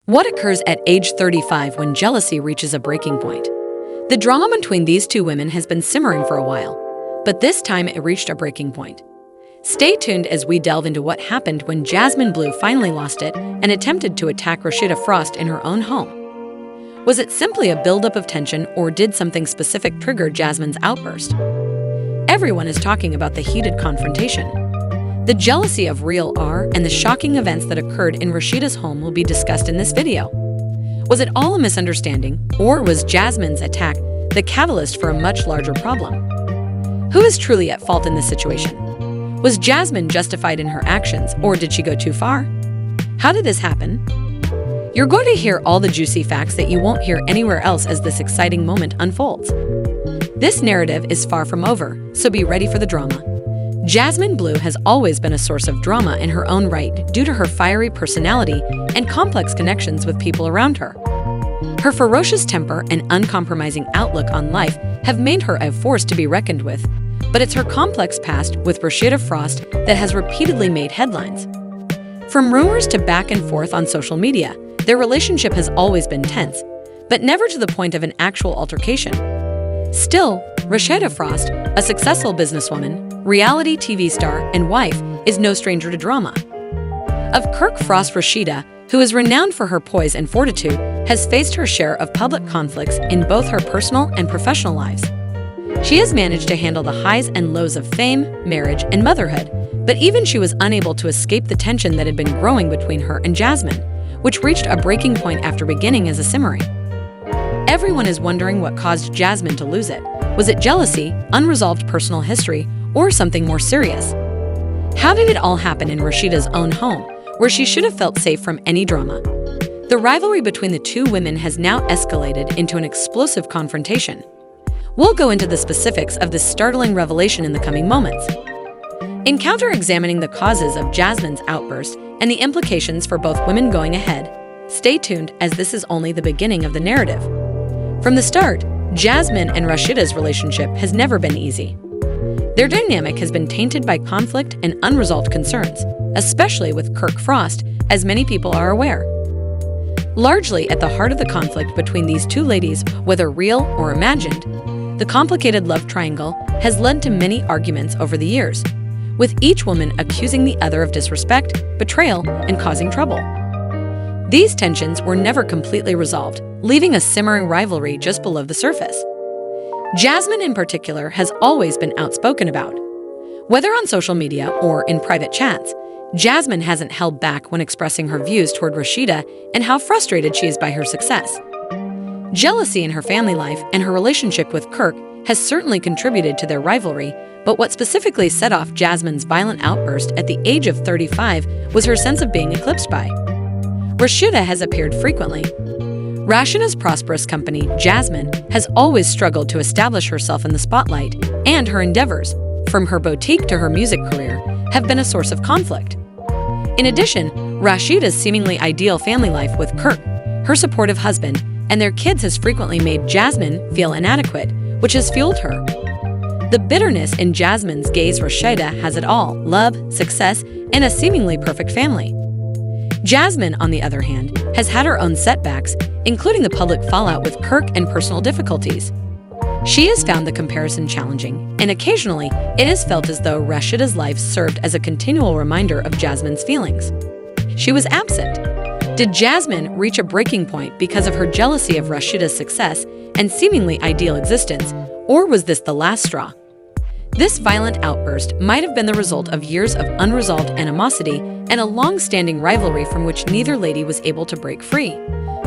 What occurs at age 35 when jealousy reaches a breaking point? The drama between these two women has been simmering for a while, but this time it reached a breaking point. Stay tuned as we delve into what happened when Jasmine Blue finally lost it and attempted to attack Rasheeda Frost in her own home. Was it simply a buildup of tension, or did something specific trigger Jasmine's outburst? Everyone is talking about the heated confrontation. The jealousy of real R and the shocking events that occurred in Rasheeda's home will be discussed in this video. Was it all a misunderstanding, or was Jasmine's attack the catalyst for a much larger problem? Who is truly at fault in this situation? Was Jasmine justified in her actions, or did she go too far? How did this happen? You're going to hear all the juicy facts that you won't hear anywhere else as this exciting moment unfolds. This narrative is far from over, so be ready for the drama. Jasmine Blue has always been a source of drama in her own right due to her fiery personality and complex connections with people around her. Her ferocious temper and uncompromising outlook on life have made her a force to be reckoned with, but it's her complex past with Rasheeda Frost that has repeatedly made headlines. From rumors to back and forth on social media, their relationship has always been tense, but never to the point of an actual altercation. Still, Rasheeda Frost, a successful businesswoman, reality TV star, and wife, is no stranger to drama. Of Kirk Frost, Rasheeda, who is renowned for her poise and fortitude, has faced her share of public conflicts in both her personal and professional lives. She has managed to handle the highs and lows of fame, marriage, and motherhood, but even she was unable to escape the tension that had been growing between her and Jasmine, which reached a breaking point after beginning as a simmering. Everyone is wondering what caused Jasmine to lose it. Was it jealousy, unresolved personal history, or something more serious? How did it all happen in Rasheeda's own home, where she should have felt safe from any drama? The rivalry between the two women has now escalated into an explosive confrontation. We'll go into the specifics of this startling revelation in the coming moments. In counter-examining the causes of Jasmine's outburst and the implications for both women going ahead, stay tuned as this is only the beginning of the narrative. From the start, Jasmine and Rasheeda's relationship has never been easy. Their dynamic has been tainted by conflict and unresolved concerns, especially with Kirk Frost, as many people are aware. Largely at the heart of the conflict between these two ladies, whether real or imagined, the complicated love triangle has led to many arguments over the years, with each woman accusing the other of disrespect, betrayal, and causing trouble. These tensions were never completely resolved, leaving a simmering rivalry just below the surface. Jasmine in particular has always been outspoken about. Whether on social media or in private chats, Jasmine hasn't held back when expressing her views toward Rasheeda and how frustrated she is by her success. Jealousy in her family life and her relationship with Kirk has certainly contributed to their rivalry, but what specifically set off Jasmine's violent outburst at the age of 35 was her sense of being eclipsed by. Rasheeda has appeared frequently. Rasheeda's prosperous company, Jasmine, has always struggled to establish herself in the spotlight, and her endeavors, from her boutique to her music career, have been a source of conflict. In addition, Rasheeda's seemingly ideal family life with Kirk, her supportive husband, and their kids has frequently made Jasmine feel inadequate, which has fueled her. The bitterness in Jasmine's gaze, Rasheeda has it all: love, success, and a seemingly perfect family. Jasmine, on the other hand, has had her own setbacks, including the public fallout with Kirk and personal difficulties. She has found the comparison challenging, and occasionally it has felt as though Rasheeda's life served as a continual reminder of Jasmine's feelings. She was absent. Did Jasmine reach a breaking point because of her jealousy of Rasheeda's success and seemingly ideal existence, or was this the last straw? This violent outburst might have been the result of years of unresolved animosity and a long-standing rivalry from which neither lady was able to break free.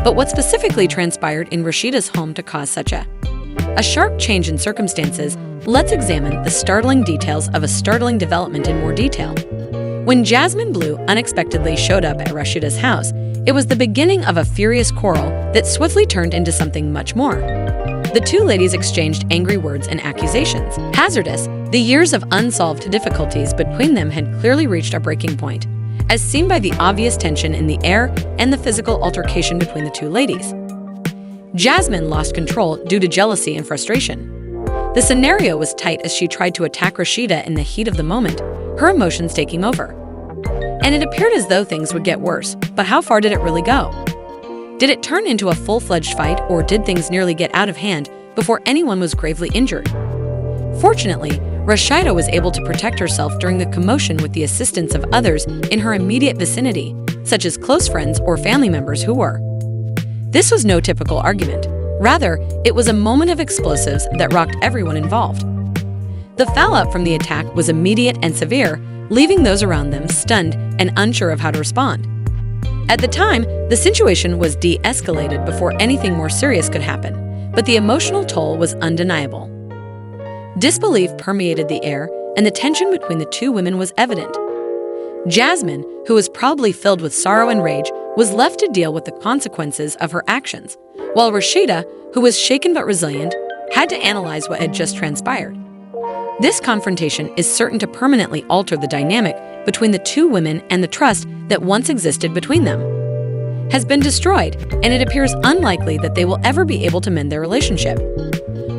But what specifically transpired in Rasheeda's home to cause such a sharp change in circumstances? Let's examine the startling details of a startling development in more detail. When Jasmine Blue unexpectedly showed up at Rasheeda's house, it was the beginning of a furious quarrel that swiftly turned into something much more. The two ladies exchanged angry words and accusations. Hazardous, the years of unsolved difficulties between them had clearly reached a breaking point, as seen by the obvious tension in the air and the physical altercation between the two ladies. Jasmine lost control due to jealousy and frustration. The scenario was tight as she tried to attack Rasheeda in the heat of the moment, her emotions taking over. And it appeared as though things would get worse, but how far did it really go? Did it turn into a full-fledged fight, or did things nearly get out of hand before anyone was gravely injured? Fortunately, Rasheeda was able to protect herself during the commotion with the assistance of others in her immediate vicinity, such as close friends or family members who were. This was no typical argument. Rather, it was a moment of explosives that rocked everyone involved. The fallout from the attack was immediate and severe, leaving those around them stunned and unsure of how to respond. At the time, the situation was de-escalated before anything more serious could happen, but the emotional toll was undeniable. Disbelief permeated the air, and the tension between the two women was evident. Jasmine, who was probably filled with sorrow and rage, was left to deal with the consequences of her actions, while Rasheeda, who was shaken but resilient, had to analyze what had just transpired. This confrontation is certain to permanently alter the dynamic between the two women, and the trust that once existed between them has been destroyed, and it appears unlikely that they will ever be able to mend their relationship.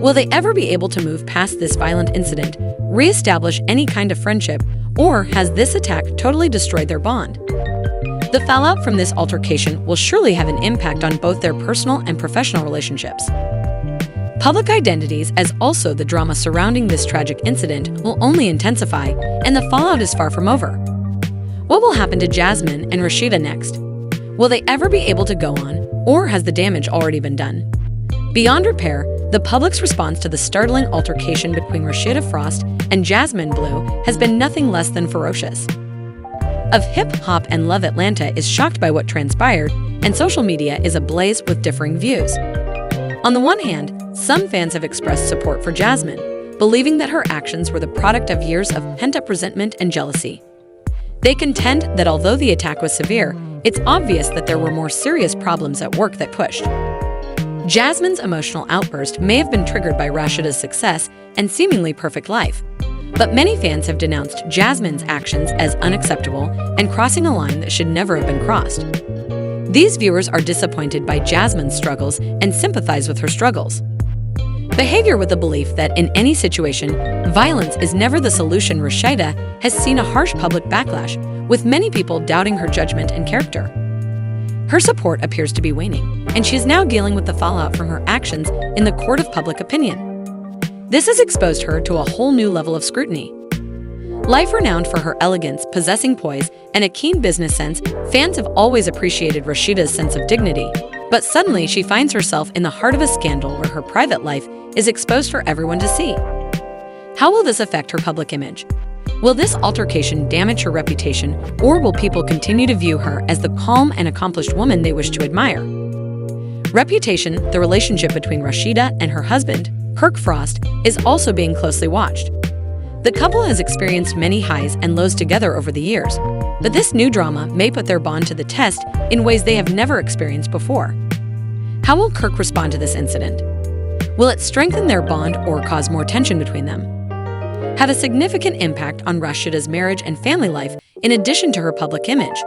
Will they ever be able to move past this violent incident, re-establish any kind of friendship, or has this attack totally destroyed their bond? The fallout from this altercation will surely have an impact on both their personal and professional relationships. Public identities, as also the drama surrounding this tragic incident, will only intensify, and the fallout is far from over. What will happen to Jasmine and Rasheeda next? Will they ever be able to go on, or has the damage already been done? Beyond repair, the public's response to the startling altercation between Rasheeda Frost and Jasmine Blue has been nothing less than ferocious. Of Hip Hop and Love Atlanta is shocked by what transpired, and social media is ablaze with differing views. On the one hand, some fans have expressed support for Jasmine, believing that her actions were the product of years of pent-up resentment and jealousy. They contend that although the attack was severe, it's obvious that there were more serious problems at work that pushed. Jasmine's emotional outburst may have been triggered by Rasheeda's success and seemingly perfect life, but many fans have denounced Jasmine's actions as unacceptable and crossing a line that should never have been crossed. These viewers are disappointed by Jasmine's struggles and sympathize with her struggles. Behavior with the belief that in any situation, violence is never the solution. Rasheeda has seen a harsh public backlash, with many people doubting her judgment and character. Her support appears to be waning, and she is now dealing with the fallout from her actions in the court of public opinion. This has exposed her to a whole new level of scrutiny. Life renowned for her elegance, possessing poise, and a keen business sense, fans have always appreciated Rasheeda's sense of dignity. But suddenly, she finds herself in the heart of a scandal where her private life is exposed for everyone to see. How will this affect her public image? Will this altercation damage her reputation, or will people continue to view her as the calm and accomplished woman they wish to admire? Reputation, the relationship between Rasheeda and her husband, Kirk Frost, is also being closely watched. The couple has experienced many highs and lows together over the years, but this new drama may put their bond to the test in ways they have never experienced before. How will Kirk respond to this incident? Will it strengthen their bond or cause more tension between them? Have a significant impact on Rasheeda's marriage and family life in addition to her public image.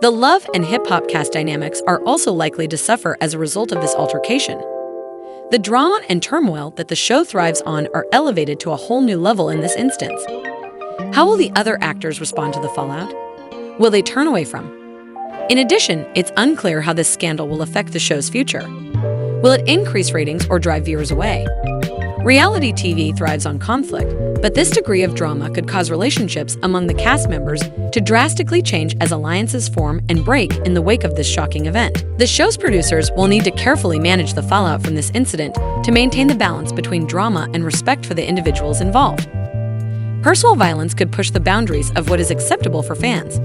The love and hip-hop cast dynamics are also likely to suffer as a result of this altercation. The drama and turmoil that the show thrives on are elevated to a whole new level in this instance. How will the other actors respond to the fallout? Will they turn away from? In addition, it's unclear how this scandal will affect the show's future. Will it increase ratings or drive viewers away? Reality TV thrives on conflict, but this degree of drama could cause relationships among the cast members to drastically change as alliances form and break in the wake of this shocking event. The show's producers will need to carefully manage the fallout from this incident to maintain the balance between drama and respect for the individuals involved. Personal violence could push the boundaries of what is acceptable for fans.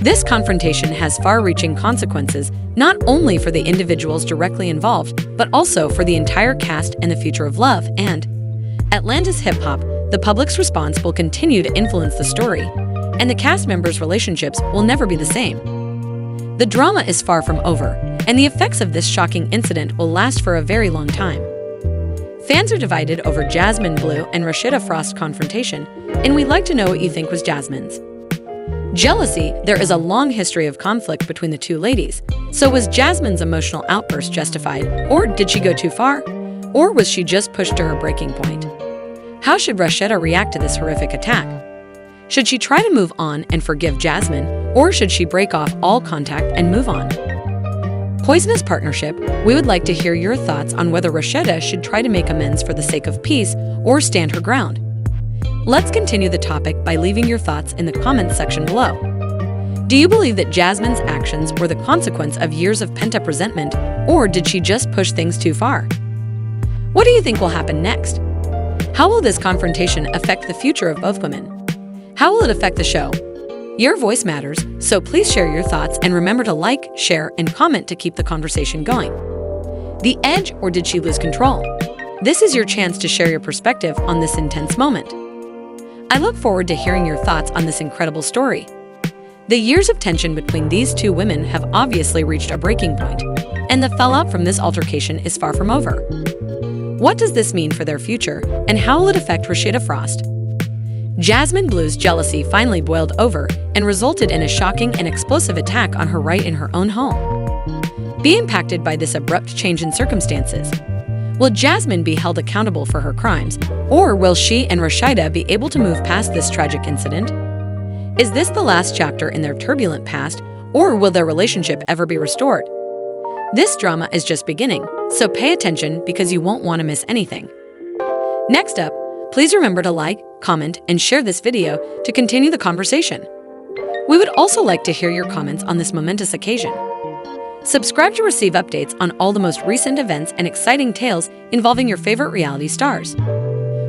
This confrontation has far-reaching consequences not only for the individuals directly involved, but also for the entire cast and the future of Love and Atlanta's hip-hop. The public's response will continue to influence the story, and the cast members' relationships will never be the same. The drama is far from over, and the effects of this shocking incident will last for a very long time. Fans are divided over Jasmine Blue and Rasheeda Frost confrontation, and we'd like to know what you think was Jasmine's. Jealousy. There is a long history of conflict between the two ladies. So was Jasmine's emotional outburst justified, or did she go too far? Or was she just pushed to her breaking point? How should Rasheeda react to this horrific attack? Should she try to move on and forgive Jasmine, or should she break off all contact and move on? Poisonous partnership, we would like to hear your thoughts on whether Rasheeda should try to make amends for the sake of peace or stand her ground. Let's continue the topic by leaving your thoughts in the comments section below. Do you believe that Jasmine's actions were the consequence of years of pent-up resentment, or did she just push things too far? What do you think will happen next? How will this confrontation affect the future of both women? How will it affect the show? Your voice matters, so please share your thoughts and remember to like, share, and comment to keep the conversation going. The edge, or did she lose control? This is your chance to share your perspective on this intense moment. I look forward to hearing your thoughts on this incredible story. The years of tension between these two women have obviously reached a breaking point, and the fallout from this altercation is far from over. What does this mean for their future, and how will it affect Rasheeda Frost? Jasmine Blue's jealousy finally boiled over and resulted in a shocking and explosive attack on her right in her own home. Be impacted by this abrupt change in circumstances. Will Jasmine be held accountable for her crimes, or will she and Rasheeda be able to move past this tragic incident? Is this the last chapter in their turbulent past, or will their relationship ever be restored? This drama is just beginning, so pay attention because you won't want to miss anything. Next up, please remember to like, comment, and share this video to continue the conversation. We would also like to hear your comments on this momentous occasion. Subscribe to receive updates on all the most recent events and exciting tales involving your favorite reality stars.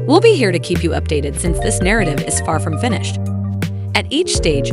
We'll be here to keep you updated since this narrative is far from finished. At each stage,